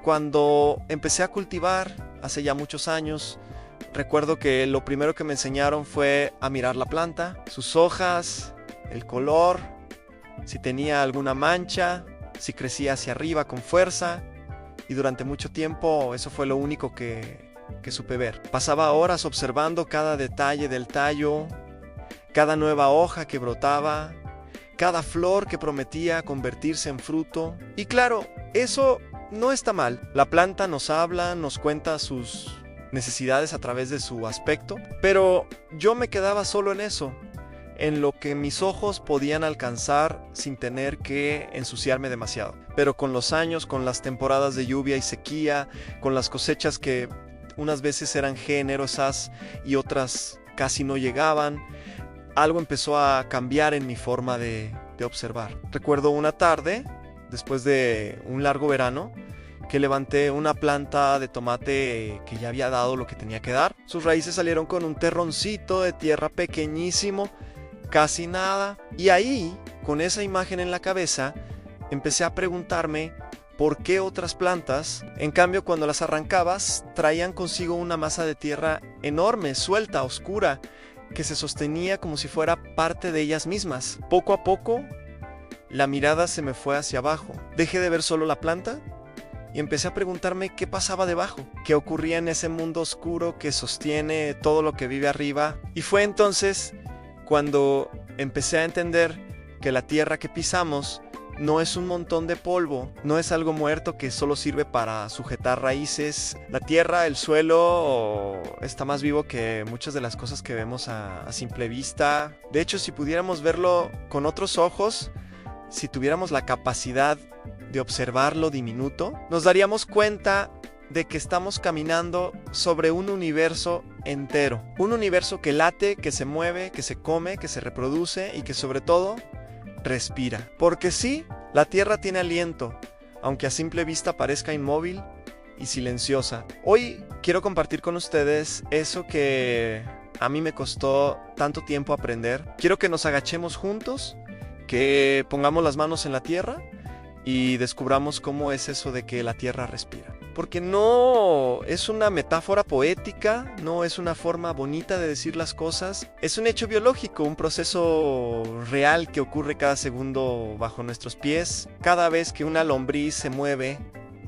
Cuando empecé a cultivar, hace ya muchos años, recuerdo que lo primero que me enseñaron fue a mirar la planta, sus hojas, el color, si tenía alguna mancha, si crecía hacia arriba con fuerza, y durante mucho tiempo eso fue lo único que supe ver. Pasaba horas observando cada detalle del tallo, cada nueva hoja que brotaba, cada flor que prometía convertirse en fruto. Y claro, eso no está mal. La planta nos habla, nos cuenta sus necesidades a través de su aspecto, pero yo me quedaba solo en eso, en lo que mis ojos podían alcanzar sin tener que ensuciarme demasiado. Pero con los años, con las temporadas de lluvia y sequía, con las cosechas que unas veces eran generosas y otras casi no llegaban, algo empezó a cambiar en mi forma de observar. Recuerdo una tarde, después de un largo verano, que levanté una planta de tomate que ya había dado lo que tenía que dar. Sus raíces salieron con un terroncito de tierra pequeñísimo, casi nada. Y ahí, con esa imagen en la cabeza, empecé a preguntarme por qué otras plantas, en cambio, cuando las arrancabas, traían consigo una masa de tierra enorme, suelta, oscura, que se sostenía como si fuera parte de ellas mismas. Poco a poco, la mirada se me fue hacia abajo. Dejé de ver solo la planta y empecé a preguntarme qué pasaba debajo, qué ocurría en ese mundo oscuro que sostiene todo lo que vive arriba. Y fue entonces cuando empecé a entender que la tierra que pisamos no es un montón de polvo, no es algo muerto que solo sirve para sujetar raíces. La tierra, el suelo, está más vivo que muchas de las cosas que vemos a simple vista. De hecho, si pudiéramos verlo con otros ojos, si tuviéramos la capacidad de observar lo diminuto, nos daríamos cuenta de que estamos caminando sobre un universo entero. Un universo que late, que se mueve, que se come, que se reproduce y que sobre todo respira. Porque sí, la tierra tiene aliento, aunque a simple vista parezca inmóvil y silenciosa. Hoy quiero compartir con ustedes eso que a mí me costó tanto tiempo aprender. Quiero que nos agachemos juntos, que pongamos las manos en la tierra y descubramos cómo es eso de que la tierra respira. Porque no es una metáfora poética, no es una forma bonita de decir las cosas. Es un hecho biológico, un proceso real que ocurre cada segundo bajo nuestros pies. Cada vez que una lombriz se mueve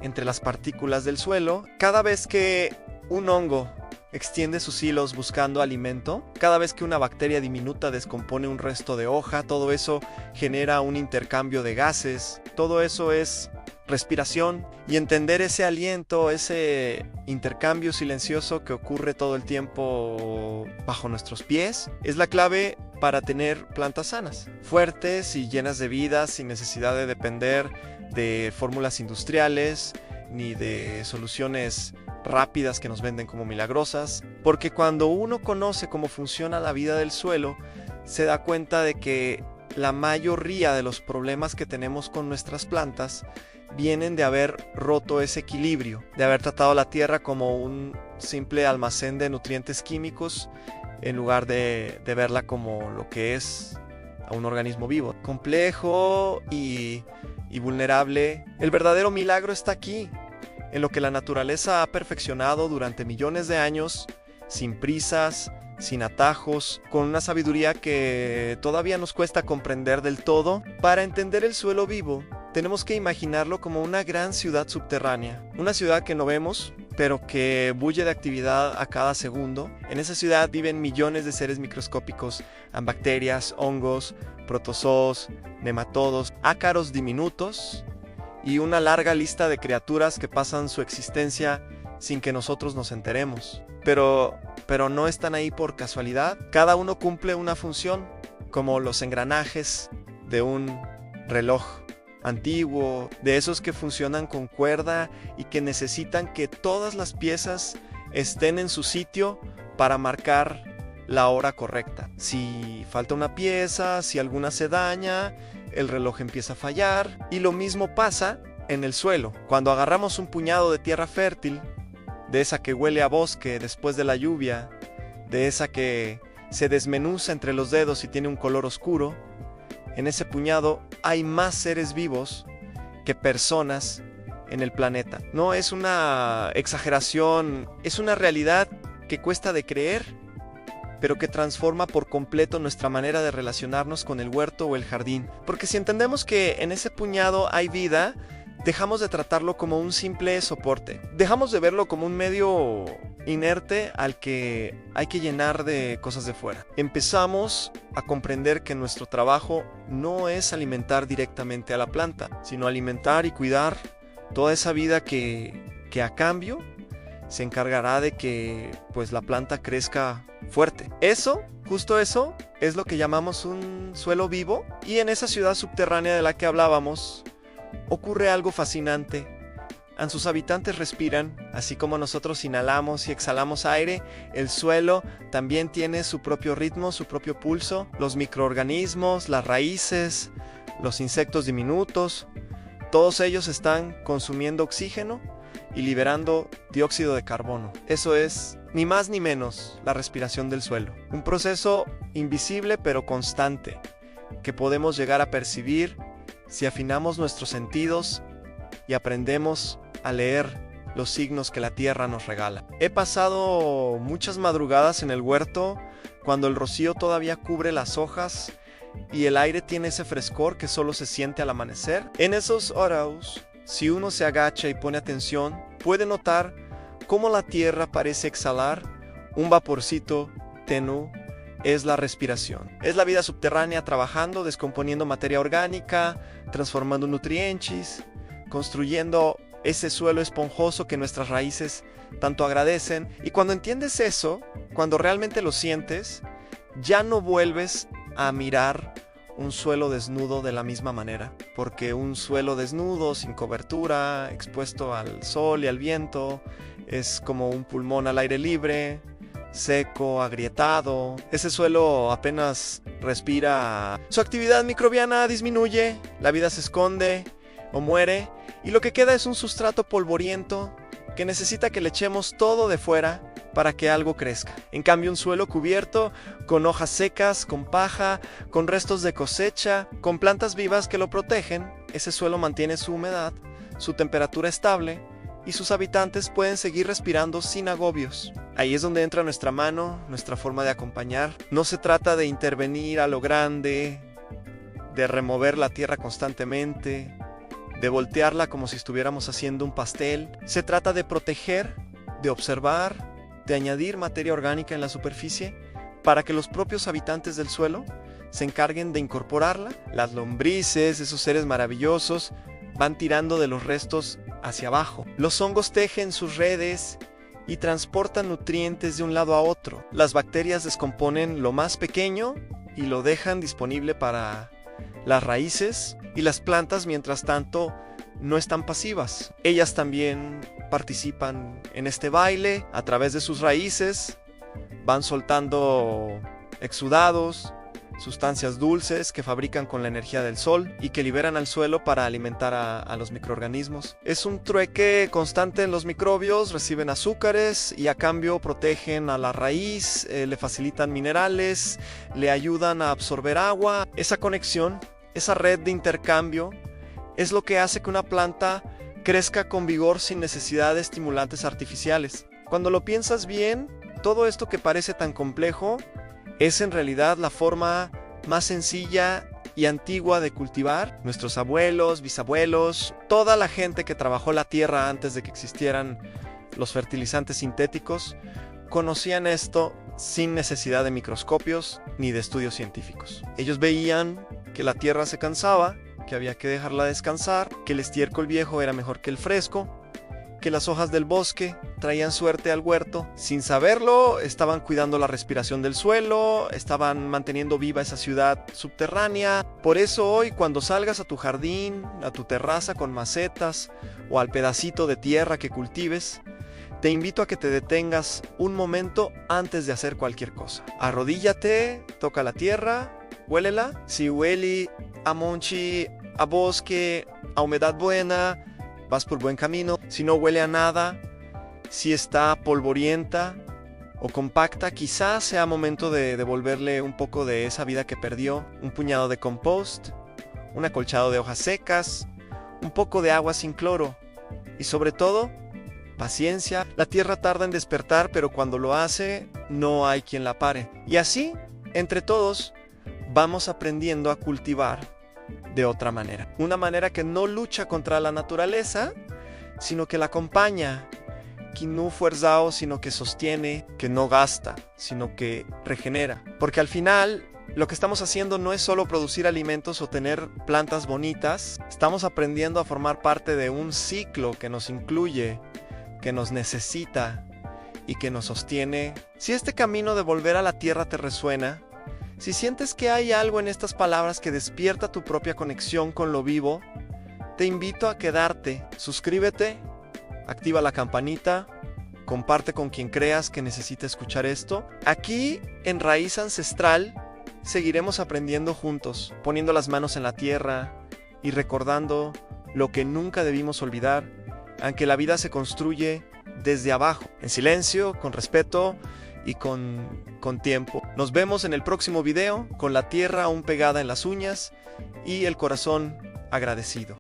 entre las partículas del suelo, cada vez que un hongo extiende sus hilos buscando alimento, cada vez que una bacteria diminuta descompone un resto de hoja, todo eso genera un intercambio de gases. Todo eso es respiración, y entender ese aliento, ese intercambio silencioso que ocurre todo el tiempo bajo nuestros pies, es la clave para tener plantas sanas, fuertes y llenas de vida, sin necesidad de depender de fórmulas industriales ni de soluciones rápidas que nos venden como milagrosas. Porque cuando uno conoce cómo funciona la vida del suelo, se da cuenta de que la mayoría de los problemas que tenemos con nuestras plantas vienen de haber roto ese equilibrio, de haber tratado la tierra como un simple almacén de nutrientes químicos en lugar de verla como lo que es a un organismo vivo, complejo y vulnerable. El verdadero milagro está aquí, en lo que la naturaleza ha perfeccionado durante millones de años, sin prisas, sin atajos, con una sabiduría que todavía nos cuesta comprender del todo. Para entender el suelo vivo, tenemos que imaginarlo como una gran ciudad subterránea, una ciudad que no vemos, pero que bulle de actividad a cada segundo. En esa ciudad viven millones de seres microscópicos, bacterias, hongos, protozoos, nematodos, ácaros diminutos y una larga lista de criaturas que pasan su existencia sin que nosotros nos enteremos. Pero no están ahí por casualidad. Cada uno cumple una función, como los engranajes de un reloj antiguo, de esos que funcionan con cuerda y que necesitan que todas las piezas estén en su sitio para marcar la hora correcta. Si falta una pieza, si alguna se daña, el reloj empieza a fallar. Y lo mismo pasa en el suelo. Cuando agarramos un puñado de tierra fértil, de esa que huele a bosque después de la lluvia, de esa que se desmenuza entre los dedos y tiene un color oscuro, en ese puñado hay más seres vivos que personas en el planeta. No es una exageración, es una realidad que cuesta de creer, pero que transforma por completo nuestra manera de relacionarnos con el huerto o el jardín. Porque si entendemos que en ese puñado hay vida, dejamos de tratarlo como un simple soporte. Dejamos de verlo como un medio inerte al que hay que llenar de cosas de fuera. Empezamos a comprender que nuestro trabajo no es alimentar directamente a la planta, sino alimentar y cuidar toda esa vida que a cambio se encargará de que pues la planta crezca fuerte. Eso, justo eso, es lo que llamamos un suelo vivo, y en esa ciudad subterránea de la que hablábamos ocurre algo fascinante. Sus habitantes respiran, así como nosotros inhalamos y exhalamos aire. El suelo también tiene su propio ritmo, su propio pulso. Los microorganismos, las raíces, los insectos diminutos, todos ellos están consumiendo oxígeno y liberando dióxido de carbono. Eso es, ni más ni menos, la respiración del suelo. Un proceso invisible pero constante, que podemos llegar a percibir si afinamos nuestros sentidos y aprendemos a leer los signos que la tierra nos regala. He pasado muchas madrugadas en el huerto cuando el rocío todavía cubre las hojas y el aire tiene ese frescor que solo se siente al amanecer. En esos horas, si uno se agacha y pone atención, puede notar cómo la tierra parece exhalar un vaporcito tenue. Es la respiración. Es la vida subterránea trabajando, descomponiendo materia orgánica, transformando nutrientes, construyendo ese suelo esponjoso que nuestras raíces tanto agradecen. Y cuando entiendes eso, cuando realmente lo sientes, ya no vuelves a mirar un suelo desnudo de la misma manera. Porque un suelo desnudo, sin cobertura, expuesto al sol y al viento, es como un pulmón al aire libre, seco, agrietado. Ese suelo apenas respira. Su actividad microbiana disminuye, la vida se esconde o muere, y lo que queda es un sustrato polvoriento que necesita que le echemos todo de fuera para que algo crezca. En cambio, un suelo cubierto, con hojas secas, con paja, con restos de cosecha, con plantas vivas que lo protegen, ese suelo mantiene su humedad, su temperatura estable, y sus habitantes pueden seguir respirando sin agobios. Ahí es donde entra nuestra mano, nuestra forma de acompañar. No se trata de intervenir a lo grande, de remover la tierra constantemente, de voltearla como si estuviéramos haciendo un pastel. Se trata de proteger, de observar, de añadir materia orgánica en la superficie para que los propios habitantes del suelo se encarguen de incorporarla. Las lombrices, esos seres maravillosos, van tirando de los restos hacia abajo. Los hongos tejen sus redes y transportan nutrientes de un lado a otro. Las bacterias descomponen lo más pequeño y lo dejan disponible para las raíces, y las plantas, mientras tanto, no están pasivas. Ellas también participan en este baile. A través de sus raíces van soltando exudados, sustancias dulces que fabrican con la energía del sol y que liberan al suelo para alimentar a los microorganismos. Es un trueque constante. Los microbios reciben azúcares y a cambio protegen a la raíz, le facilitan minerales, le ayudan a absorber agua. Esa conexión, esa red de intercambio, es lo que hace que una planta crezca con vigor sin necesidad de estimulantes artificiales. Cuando lo piensas bien, todo esto que parece tan complejo es en realidad la forma más sencilla y antigua de cultivar. Nuestros abuelos, bisabuelos, toda la gente que trabajó la tierra antes de que existieran los fertilizantes sintéticos, conocían esto sin necesidad de microscopios ni de estudios científicos. Ellos veían que la tierra se cansaba, que había que dejarla descansar, que el estiércol viejo era mejor que el fresco, que las hojas del bosque traían suerte al huerto. Sin saberlo, estaban cuidando la respiración del suelo, estaban manteniendo viva esa ciudad subterránea. Por eso hoy, cuando salgas a tu jardín, a tu terraza con macetas o al pedacito de tierra que cultives, te invito a que te detengas un momento antes de hacer cualquier cosa. Arrodíllate, toca la tierra, huélela. Si huele a monchi, a bosque, a humedad buena, vas por buen camino. Si no huele a nada, si está polvorienta o compacta, quizás sea momento de devolverle un poco de esa vida que perdió. Un puñado de compost, un acolchado de hojas secas, un poco de agua sin cloro. Y sobre todo, paciencia. La tierra tarda en despertar, pero cuando lo hace, no hay quien la pare. Y así, entre todos, vamos aprendiendo a cultivar de otra manera. Una manera que no lucha contra la naturaleza, sino que la acompaña, que no fuerza, sino que sostiene, que no gasta, sino que regenera. Porque al final, lo que estamos haciendo no es solo producir alimentos o tener plantas bonitas, estamos aprendiendo a formar parte de un ciclo que nos incluye, que nos necesita y que nos sostiene. Si este camino de volver a la tierra te resuena, si sientes que hay algo en estas palabras que despierta tu propia conexión con lo vivo, te invito a quedarte, suscríbete, activa la campanita, comparte con quien creas que necesite escuchar esto. Aquí, en Raíz Ancestral, seguiremos aprendiendo juntos, poniendo las manos en la tierra y recordando lo que nunca debimos olvidar, aunque la vida se construye desde abajo, en silencio, con respeto y con tiempo. Nos vemos en el próximo video, con la tierra aún pegada en las uñas y el corazón agradecido.